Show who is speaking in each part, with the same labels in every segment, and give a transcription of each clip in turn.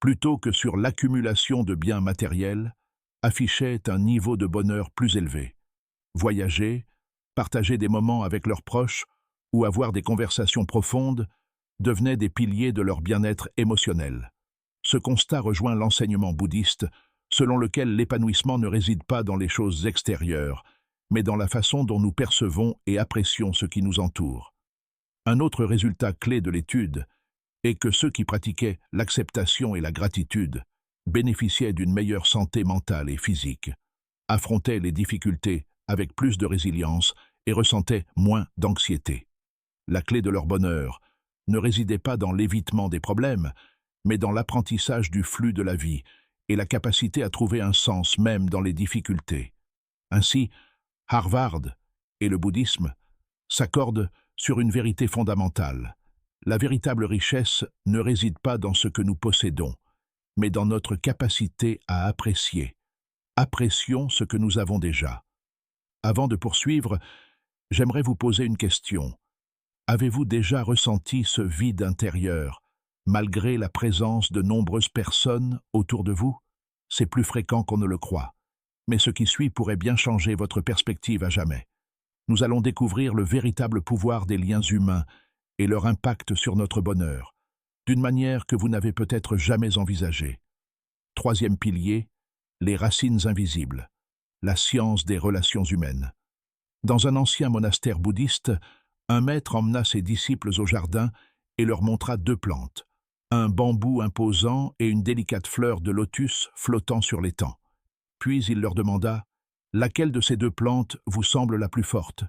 Speaker 1: plutôt que sur l'accumulation de biens matériels, affichaient un niveau de bonheur plus élevé. Voyager, partager des moments avec leurs proches ou avoir des conversations profondes devenaient des piliers de leur bien-être émotionnel. Ce constat rejoint l'enseignement bouddhiste, selon lequel l'épanouissement ne réside pas dans les choses extérieures, mais dans la façon dont nous percevons et apprécions ce qui nous entoure. Un autre résultat clé de l'étude est que ceux qui pratiquaient l'acceptation et la gratitude bénéficiaient d'une meilleure santé mentale et physique, affrontaient les difficultés avec plus de résilience et ressentaient moins d'anxiété. La clé de leur bonheur ne résidait pas dans l'évitement des problèmes, mais dans l'apprentissage du flux de la vie et la capacité à trouver un sens même dans les difficultés. Ainsi, Harvard et le bouddhisme s'accordent sur une vérité fondamentale. La véritable richesse ne réside pas dans ce que nous possédons, mais dans notre capacité à apprécier. Apprécions ce que nous avons déjà. Avant de poursuivre, j'aimerais vous poser une question. Avez-vous déjà ressenti ce vide intérieur, malgré la présence de nombreuses personnes autour de vous? C'est plus fréquent qu'on ne le croit, mais ce qui suit pourrait bien changer votre perspective à jamais. Nous allons découvrir le véritable pouvoir des liens humains et leur impact sur notre bonheur, d'une manière que vous n'avez peut-être jamais envisagée. Troisième pilier, les racines invisibles, la science des relations humaines. Dans un ancien monastère bouddhiste, un maître emmena ses disciples au jardin et leur montra deux plantes, un bambou imposant et une délicate fleur de lotus flottant sur l'étang. Puis il leur demanda « Laquelle de ces deux plantes vous semble la plus forte ?»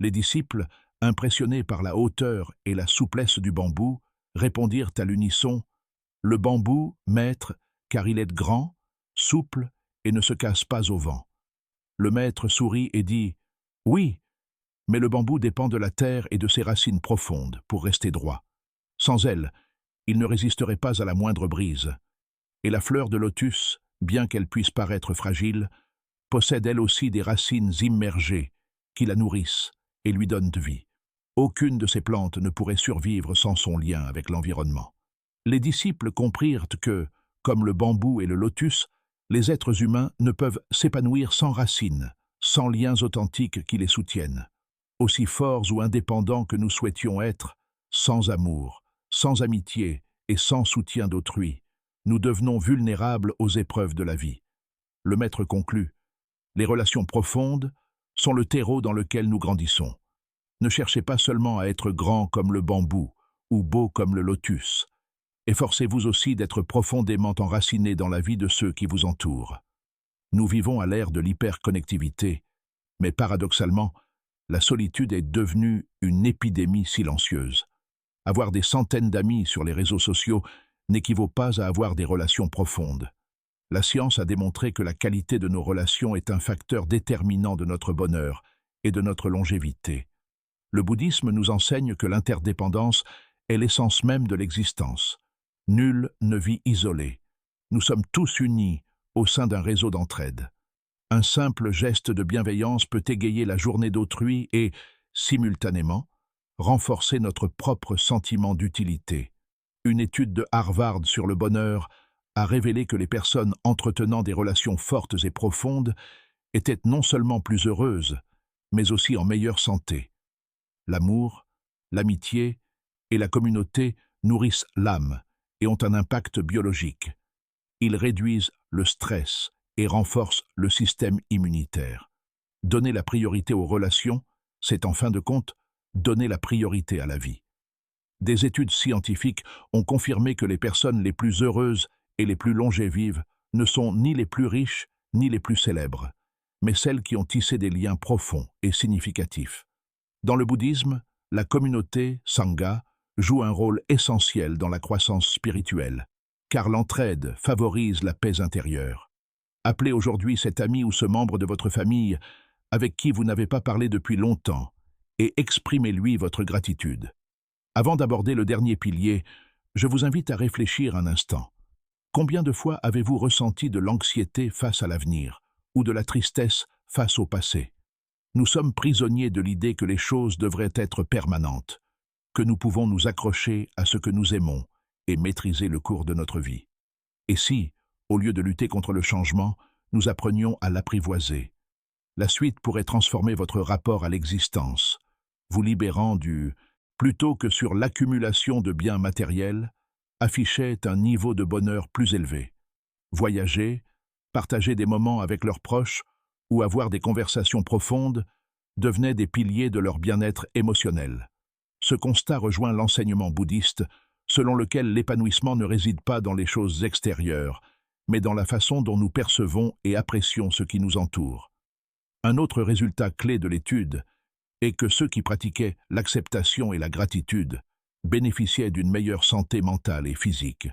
Speaker 1: Les disciples, impressionnés par la hauteur et la souplesse du bambou, répondirent à l'unisson « Le bambou, maître, car il est grand, souple et ne se casse pas au vent. » Le maître sourit et dit « Oui, mais le bambou dépend de la terre et de ses racines profondes pour rester droit. Sans elles, il ne résisterait pas à la moindre brise. Et la fleur de lotus, bien qu'elle puisse paraître fragile, possède elle aussi des racines immergées qui la nourrissent et lui donnent de vie. Aucune de ces plantes ne pourrait survivre sans son lien avec l'environnement. » Les disciples comprirent que, comme le bambou et le lotus, les êtres humains ne peuvent s'épanouir sans racines, sans liens authentiques qui les soutiennent. Aussi forts ou indépendants que nous souhaitions être, sans amour, sans amitié et sans soutien d'autrui, nous devenons vulnérables aux épreuves de la vie. Le maître conclut, les relations profondes sont le terreau dans lequel nous grandissons. Ne cherchez pas seulement à être grand comme le bambou ou beau comme le lotus. Efforcez-vous aussi d'être profondément enracinés dans la vie de ceux qui vous entourent. Nous vivons à l'ère de l'hyperconnectivité, mais paradoxalement, la solitude est devenue une épidémie silencieuse. Avoir des centaines d'amis sur les réseaux sociaux n'équivaut pas à avoir des relations profondes. La science a démontré que la qualité de nos relations est un facteur déterminant de notre bonheur et de notre longévité. Le bouddhisme nous enseigne que l'interdépendance est l'essence même de l'existence. Nul ne vit isolé. Nous sommes tous unis au sein d'un réseau d'entraide. Un simple geste de bienveillance peut égayer la journée d'autrui et, simultanément, renforcer notre propre sentiment d'utilité. Une étude de Harvard sur le bonheur a révélé que les personnes entretenant des relations fortes et profondes étaient non seulement plus heureuses, mais aussi en meilleure santé. L'amour, l'amitié et la communauté nourrissent l'âme et ont un impact biologique. Ils réduisent le stress et renforcent le système immunitaire. Donner la priorité aux relations, c'est en fin de compte donner la priorité à la vie. Des études scientifiques ont confirmé que les personnes les plus heureuses et les plus longévives ne sont ni les plus riches ni les plus célèbres, mais celles qui ont tissé des liens profonds et significatifs. Dans le bouddhisme, la communauté, sangha, joue un rôle essentiel dans la croissance spirituelle, car l'entraide favorise la paix intérieure. Appelez aujourd'hui cet ami ou ce membre de votre famille avec qui vous n'avez pas parlé depuis longtemps et exprimez-lui votre gratitude. Avant d'aborder le dernier pilier, je vous invite à réfléchir un instant. Combien de fois avez-vous ressenti de l'anxiété face à l'avenir ou de la tristesse face au passé? Nous sommes prisonniers de l'idée que les choses devraient être permanentes, que nous pouvons nous accrocher à ce que nous aimons et maîtriser le cours de notre vie. Et si, au lieu de lutter contre le changement, nous apprenions à l'apprivoiser? La suite pourrait transformer votre rapport à l'existence, vous libérant du plutôt que sur l'accumulation de biens matériels, affichait un niveau de bonheur plus élevé. Voyager, partager des moments avec leurs proches ou avoir des conversations profondes devenaient des piliers de leur bien-être émotionnel. Ce constat rejoint l'enseignement bouddhiste, selon lequel l'épanouissement ne réside pas dans les choses extérieures, mais dans la façon dont nous percevons et apprécions ce qui nous entoure. Un autre résultat clé de l'étude est que ceux qui pratiquaient l'acceptation et la gratitude bénéficiaient d'une meilleure santé mentale et physique,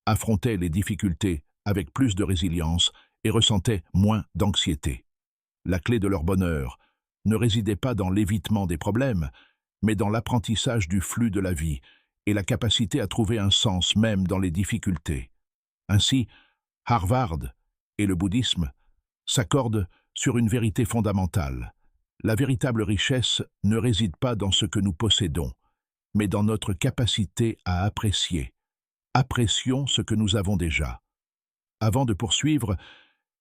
Speaker 1: affrontaient les difficultés avec plus de résilience et ressentaient moins d'anxiété. La clé de leur bonheur ne résidait pas dans l'évitement des problèmes, mais dans l'apprentissage du flux de la vie et la capacité à trouver un sens même dans les difficultés. Ainsi, Harvard et le bouddhisme s'accordent sur une vérité fondamentale. La véritable richesse ne réside pas dans ce que nous possédons, mais dans notre capacité à apprécier. Apprécions ce que nous avons déjà. Avant de poursuivre,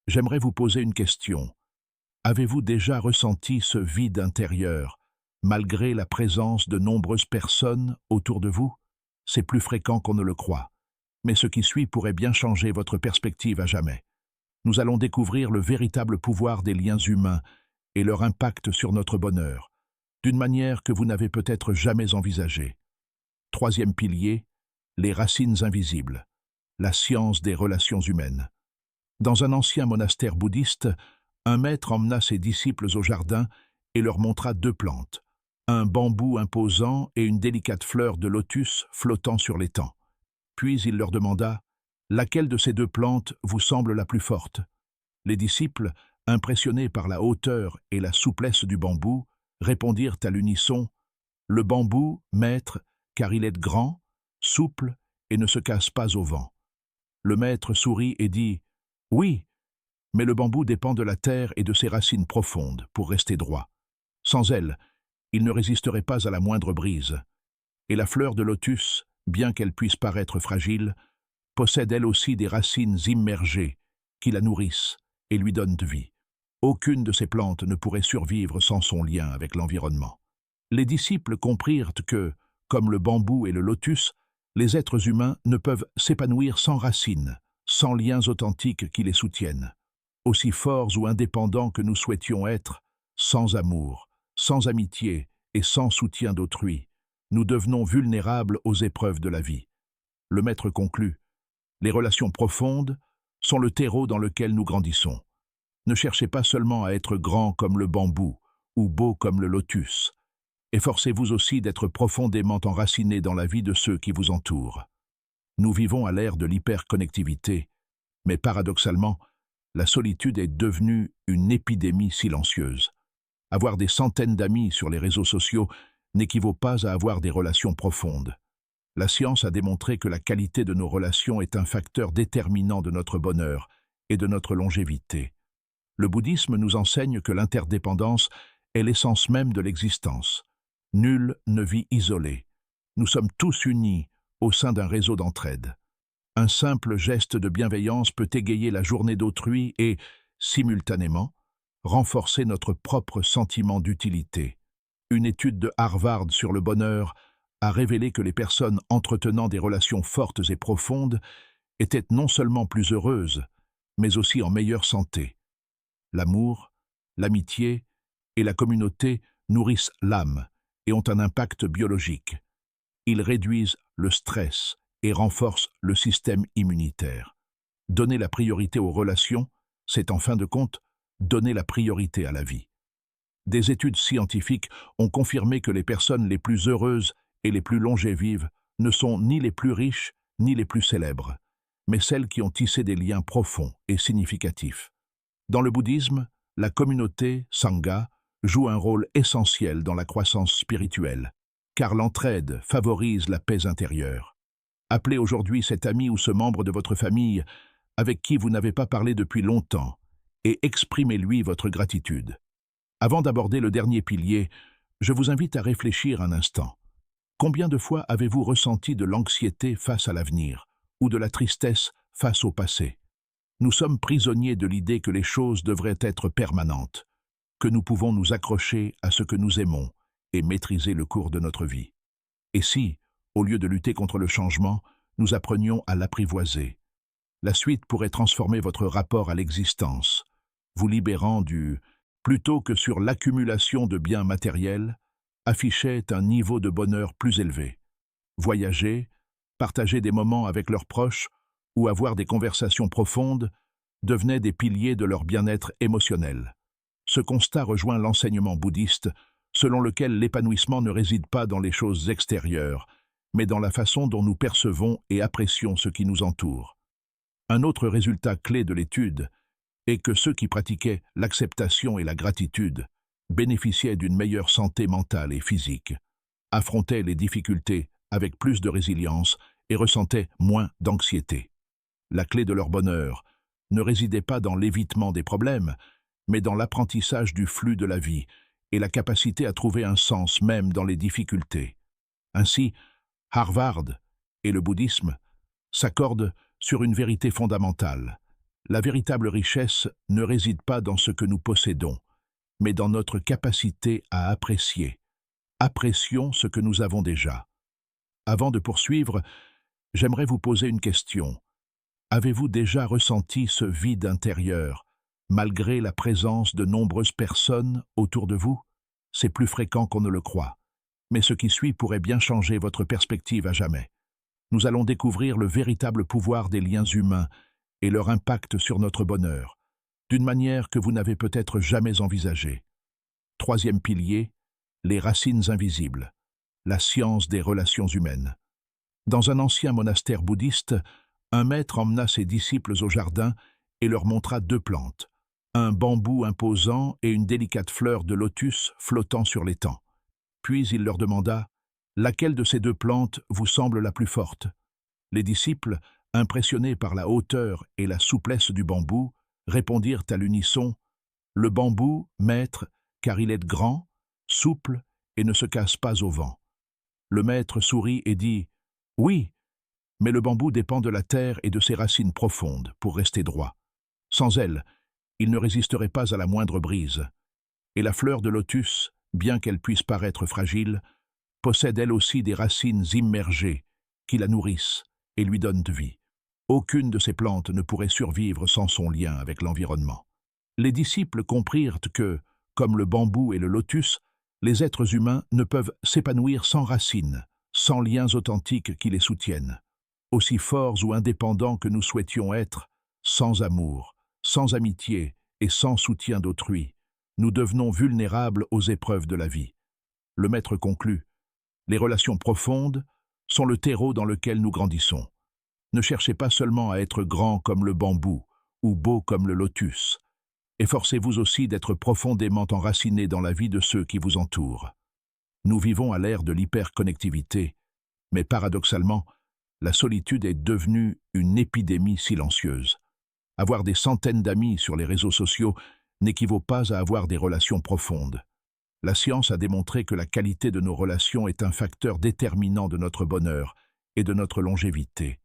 Speaker 1: j'aimerais vous poser une question. Avez-vous déjà ressenti ce vide intérieur, malgré la présence de nombreuses personnes autour de vous? C'est plus fréquent qu'on ne le croit, mais ce qui suit pourrait bien changer votre perspective à jamais. Nous allons découvrir le véritable pouvoir des liens humains et leur impact sur notre bonheur, d'une manière que vous n'avez peut-être jamais envisagée. Troisième pilier, les racines invisibles, la science des relations humaines. Dans un ancien monastère bouddhiste, un maître emmena ses disciples au jardin et leur montra deux plantes, un bambou imposant et une délicate fleur de lotus flottant sur l'étang. Puis il leur demanda « Laquelle de ces deux plantes vous semble la plus forte ?» Les disciples, impressionnés par la hauteur et la souplesse du bambou, répondirent à l'unisson « Le bambou, maître, car il est grand, souple et ne se casse pas au vent. » Le maître sourit et dit « Oui, mais le bambou dépend de la terre et de ses racines profondes pour rester droit. Sans elles, il ne résisterait pas à la moindre brise. Et la fleur de lotus, bien qu'elle puisse paraître fragile, possède elle aussi des racines immergées qui la nourrissent et lui donnent de vie. Aucune de ces plantes ne pourrait survivre sans son lien avec l'environnement. » Les disciples comprirent que, comme le bambou et le lotus, les êtres humains ne peuvent s'épanouir sans racines, sans liens authentiques qui les soutiennent. Aussi forts ou indépendants que nous souhaitions être, sans amour, sans amitié et sans soutien d'autrui, nous devenons vulnérables aux épreuves de la vie. Le maître conclut, les relations profondes sont le terreau dans lequel nous grandissons. Ne cherchez pas seulement à être grand comme le bambou ou beau comme le lotus. Efforcez-vous aussi d'être profondément enraciné dans la vie de ceux qui vous entourent. Nous vivons à l'ère de l'hyperconnectivité, mais paradoxalement, la solitude est devenue une épidémie silencieuse. Avoir des centaines d'amis sur les réseaux sociaux n'équivaut pas à avoir des relations profondes. La science a démontré que la qualité de nos relations est un facteur déterminant de notre bonheur et de notre longévité. Le bouddhisme nous enseigne que l'interdépendance est l'essence même de l'existence. Nul ne vit isolé. Nous sommes tous unis au sein d'un réseau d'entraide. Un simple geste de bienveillance peut égayer la journée d'autrui et, simultanément, renforcer notre propre sentiment d'utilité. Une étude de Harvard sur le bonheur a révélé que les personnes entretenant des relations fortes et profondes étaient non seulement plus heureuses, mais aussi en meilleure santé. L'amour, l'amitié et la communauté nourrissent l'âme et ont un impact biologique. Ils réduisent le stress et renforcent le système immunitaire. Donner la priorité aux relations, c'est en fin de compte donner la priorité à la vie. Des études scientifiques ont confirmé que les personnes les plus heureuses et les plus longévives ne sont ni les plus riches ni les plus célèbres, mais celles qui ont tissé des liens profonds et significatifs. Dans le bouddhisme, la communauté, sangha, joue un rôle essentiel dans la croissance spirituelle, car l'entraide favorise la paix intérieure. Appelez aujourd'hui cet ami ou ce membre de votre famille avec qui vous n'avez pas parlé depuis longtemps et exprimez-lui votre gratitude. Avant d'aborder le dernier pilier, je vous invite à réfléchir un instant. Combien de fois avez-vous ressenti de l'anxiété face à l'avenir ou de la tristesse face au passé. Nous sommes prisonniers de l'idée que les choses devraient être permanentes, que nous pouvons nous accrocher à ce que nous aimons et maîtriser le cours de notre vie. Et si, au lieu de lutter contre le changement, nous apprenions à l'apprivoiser? La suite pourrait transformer votre rapport à l'existence, vous libérant du plutôt que sur l'accumulation de biens matériels, affichait un niveau de bonheur plus élevé. Voyager, partager des moments avec leurs proches ou avoir des conversations profondes devenaient des piliers de leur bien-être émotionnel. Ce constat rejoint l'enseignement bouddhiste, selon lequel l'épanouissement ne réside pas dans les choses extérieures, mais dans la façon dont nous percevons et apprécions ce qui nous entoure. Un autre résultat clé de l'étude est que ceux qui pratiquaient l'acceptation et la gratitude bénéficiaient d'une meilleure santé mentale et physique, affrontaient les difficultés avec plus de résilience et ressentaient moins d'anxiété. La clé de leur bonheur ne résidait pas dans l'évitement des problèmes, mais dans l'apprentissage du flux de la vie et la capacité à trouver un sens même dans les difficultés. Ainsi, Harvard et le bouddhisme s'accordent sur une vérité fondamentale. La véritable richesse ne réside pas dans ce que nous possédons, mais dans notre capacité à apprécier. Apprécions ce que nous avons déjà. Avant de poursuivre, j'aimerais vous poser une question. Avez-vous déjà ressenti ce vide intérieur, malgré la présence de nombreuses personnes autour de vous? C'est plus fréquent qu'on ne le croit. Mais ce qui suit pourrait bien changer votre perspective à jamais. Nous allons découvrir le véritable pouvoir des liens humains et leur impact sur notre bonheur, d'une manière que vous n'avez peut-être jamais envisagée. Troisième pilier, les racines invisibles, la science des relations humaines. Dans un ancien monastère bouddhiste, un maître emmena ses disciples au jardin et leur montra deux plantes, un bambou imposant et une délicate fleur de lotus flottant sur l'étang. Puis il leur demanda « Laquelle de ces deux plantes vous semble la plus forte ?» Les disciples, impressionnés par la hauteur et la souplesse du bambou, répondirent à l'unisson « Le bambou, maître, car il est grand, souple et ne se casse pas au vent. » Le maître sourit et dit « Oui, mais le bambou dépend de la terre et de ses racines profondes pour rester droit. Sans elles, il ne résisterait pas à la moindre brise. Et la fleur de lotus, bien qu'elle puisse paraître fragile, possède elle aussi des racines immergées qui la nourrissent et lui donnent de vie. Aucune de ces plantes ne pourrait survivre sans son lien avec l'environnement. Les disciples comprirent que, comme le bambou et le lotus, les êtres humains ne peuvent s'épanouir sans racines, sans liens authentiques qui les soutiennent. Aussi forts ou indépendants que nous souhaitions être, sans amour, sans amitié et sans soutien d'autrui, nous devenons vulnérables aux épreuves de la vie. Le maître conclut, les relations profondes sont le terreau dans lequel nous grandissons. Ne cherchez pas seulement à être grand comme le bambou ou beau comme le lotus. Efforcez-vous aussi d'être profondément enraciné dans la vie de ceux qui vous entourent. Nous vivons à l'ère de l'hyperconnectivité, mais paradoxalement, la solitude est devenue une épidémie silencieuse. Avoir des centaines d'amis sur les réseaux sociaux n'équivaut pas à avoir des relations profondes. La science a démontré que la qualité de nos relations est un facteur déterminant de notre bonheur et de notre longévité.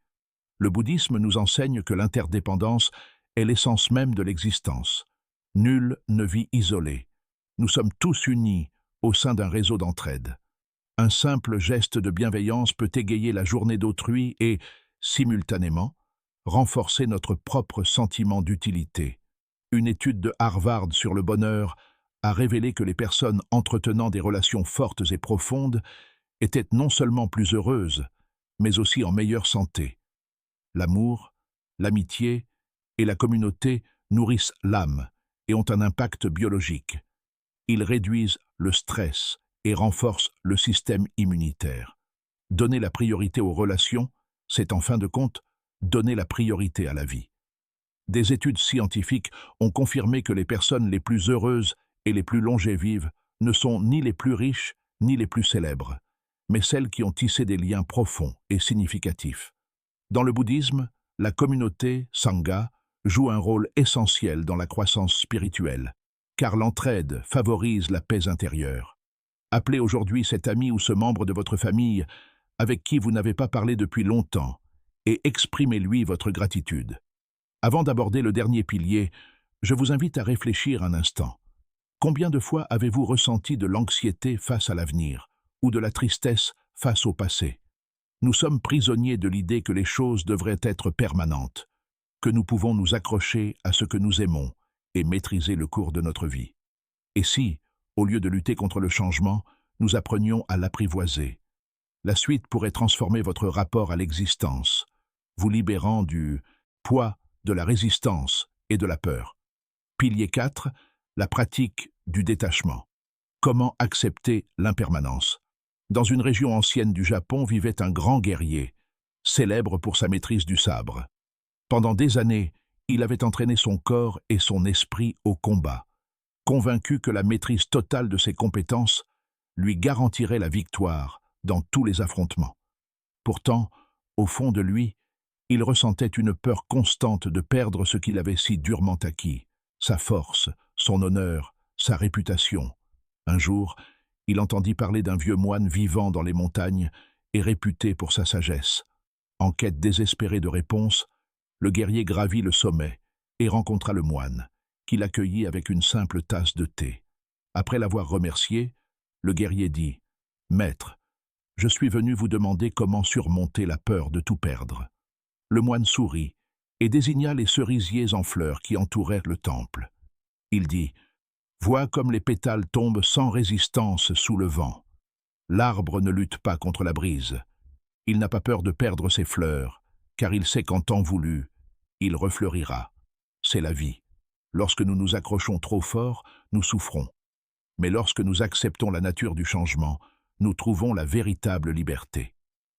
Speaker 1: Le bouddhisme nous enseigne que l'interdépendance est l'essence même de l'existence. Nul ne vit isolé. Nous sommes tous unis au sein d'un réseau d'entraide. Un simple geste de bienveillance peut égayer la journée d'autrui et, simultanément, renforcer notre propre sentiment d'utilité. Une étude de Harvard sur le bonheur a révélé que les personnes entretenant des relations fortes et profondes étaient non seulement plus heureuses, mais aussi en meilleure santé. L'amour, l'amitié et la communauté nourrissent l'âme et ont un impact biologique. Ils réduisent le stress et renforcent le système immunitaire. Donner la priorité aux relations, c'est en fin de compte donner la priorité à la vie. Des études scientifiques ont confirmé que les personnes les plus heureuses et les plus longévives ne sont ni les plus riches ni les plus célèbres, mais celles qui ont tissé des liens profonds et significatifs. Dans le bouddhisme, la communauté, sangha, joue un rôle essentiel dans la croissance spirituelle, car l'entraide favorise la paix intérieure. Appelez aujourd'hui cet ami ou ce membre de votre famille avec qui vous n'avez pas parlé depuis longtemps et exprimez-lui votre gratitude. Avant d'aborder le dernier pilier, je vous invite à réfléchir un instant. Combien de fois avez-vous ressenti de l'anxiété face à l'avenir ou de la tristesse face au passé? Nous sommes prisonniers de l'idée que les choses devraient être permanentes, que nous pouvons nous accrocher à ce que nous aimons et maîtriser le cours de notre vie. Et si, au lieu de lutter contre le changement, nous apprenions à l'apprivoiser? La suite pourrait transformer votre rapport à l'existence, vous libérant du poids de la résistance et de la peur. Pilier 4, la pratique du détachement. Comment accepter l'impermanence? Dans une région ancienne du Japon vivait un grand guerrier, célèbre pour sa maîtrise du sabre. Pendant des années, il avait entraîné son corps et son esprit au combat, convaincu que la maîtrise totale de ses compétences lui garantirait la victoire dans tous les affrontements. Pourtant, au fond de lui, il ressentait une peur constante de perdre ce qu'il avait si durement acquis, sa force, son honneur, sa réputation. Un jour, il entendit parler d'un vieux moine vivant dans les montagnes et réputé pour sa sagesse. En quête désespérée de réponses, le guerrier gravit le sommet et rencontra le moine, qui l'accueillit avec une simple tasse de thé. Après l'avoir remercié, le guerrier dit « Maître, je suis venu vous demander comment surmonter la peur de tout perdre. » Le moine sourit et désigna les cerisiers en fleurs qui entourèrent le temple. Il dit « Vois comme les pétales tombent sans résistance sous le vent. L'arbre ne lutte pas contre la brise. Il n'a pas peur de perdre ses fleurs, car il sait qu'en temps voulu, il refleurira. C'est la vie. Lorsque nous nous accrochons trop fort, nous souffrons. Mais lorsque nous acceptons la nature du changement, nous trouvons la véritable liberté. »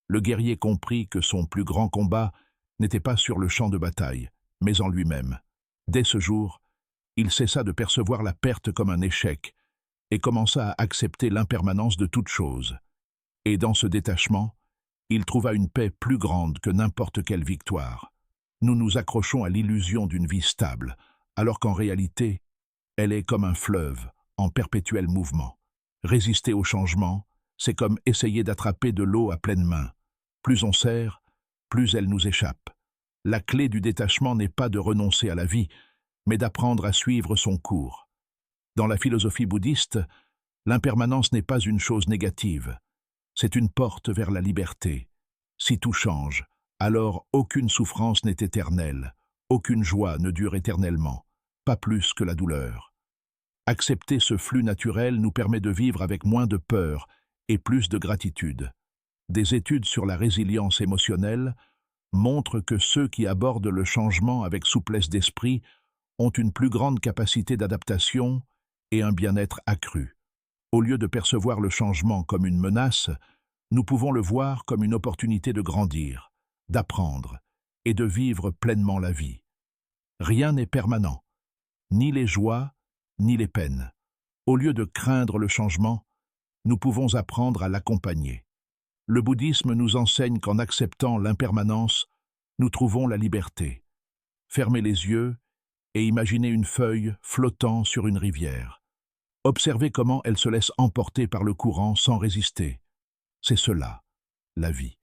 Speaker 1: Le guerrier comprit que son plus grand combat n'était pas sur le champ de bataille, mais en lui-même. Dès ce jour, il cessa de percevoir la perte comme un échec et commença à accepter l'impermanence de toute chose. Et dans ce détachement, il trouva une paix plus grande que n'importe quelle victoire. Nous nous accrochons à l'illusion d'une vie stable, alors qu'en réalité, elle est comme un fleuve, en perpétuel mouvement. Résister au changement, c'est comme essayer d'attraper de l'eau à pleine main. Plus on serre, plus elle nous échappe. La clé du détachement n'est pas de renoncer à la vie, mais d'apprendre à suivre son cours. Dans la philosophie bouddhiste, l'impermanence n'est pas une chose négative. C'est une porte vers la liberté. Si tout change, alors aucune souffrance n'est éternelle, aucune joie ne dure éternellement, pas plus que la douleur. Accepter ce flux naturel nous permet de vivre avec moins de peur et plus de gratitude. Des études sur la résilience émotionnelle montrent que ceux qui abordent le changement avec souplesse d'esprit ont une plus grande capacité d'adaptation et un bien-être accru. Au lieu de percevoir le changement comme une menace, nous pouvons le voir comme une opportunité de grandir, d'apprendre et de vivre pleinement la vie. Rien n'est permanent, ni les joies, ni les peines. Au lieu de craindre le changement, nous pouvons apprendre à l'accompagner. Le bouddhisme nous enseigne qu'en acceptant l'impermanence, nous trouvons la liberté. Fermez les yeux et imaginez une feuille flottant sur une rivière. Observez comment elle se laisse emporter par le courant sans résister. C'est cela, la vie.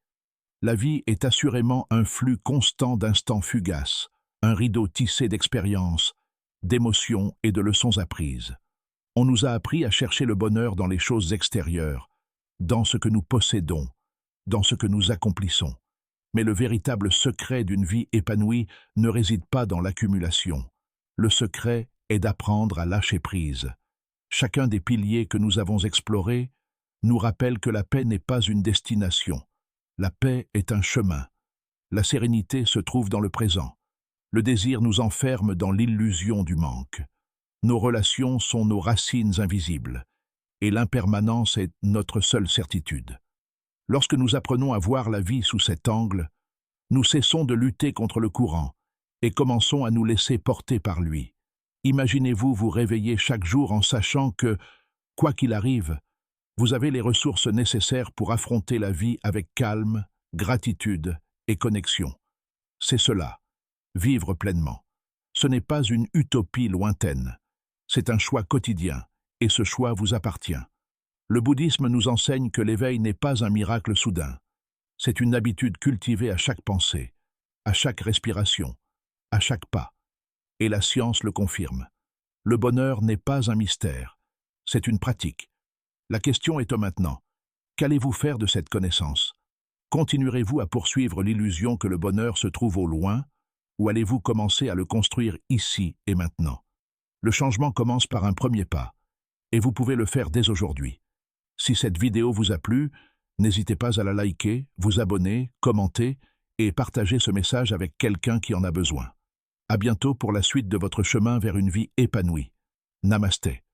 Speaker 1: La vie est assurément un flux constant d'instants fugaces, un rideau tissé d'expériences, d'émotions et de leçons apprises. On nous a appris à chercher le bonheur dans les choses extérieures, dans ce que nous possédons, dans ce que nous accomplissons. Mais le véritable secret d'une vie épanouie ne réside pas dans l'accumulation. Le secret est d'apprendre à lâcher prise. Chacun des piliers que nous avons explorés nous rappelle que la paix n'est pas une destination. La paix est un chemin. La sérénité se trouve dans le présent. Le désir nous enferme dans l'illusion du manque. Nos relations sont nos racines invisibles, et l'impermanence est notre seule certitude. Lorsque nous apprenons à voir la vie sous cet angle, nous cessons de lutter contre le courant et commençons à nous laisser porter par lui. Imaginez-vous vous réveiller chaque jour en sachant que, quoi qu'il arrive, vous avez les ressources nécessaires pour affronter la vie avec calme, gratitude et connexion. C'est cela, vivre pleinement. Ce n'est pas une utopie lointaine. C'est un choix quotidien, et ce choix vous appartient. Le bouddhisme nous enseigne que l'éveil n'est pas un miracle soudain. C'est une habitude cultivée à chaque pensée, à chaque respiration, à chaque pas. Et la science le confirme. Le bonheur n'est pas un mystère, c'est une pratique. La question est maintenant, qu'allez-vous faire de cette connaissance? Continuerez-vous à poursuivre l'illusion que le bonheur se trouve au loin, ou allez-vous commencer à le construire ici et maintenant? Le changement commence par un premier pas, et vous pouvez le faire dès aujourd'hui. Si cette vidéo vous a plu, n'hésitez pas à la liker, vous abonner, commenter et partager ce message avec quelqu'un qui en a besoin. À bientôt pour la suite de votre chemin vers une vie épanouie. Namasté.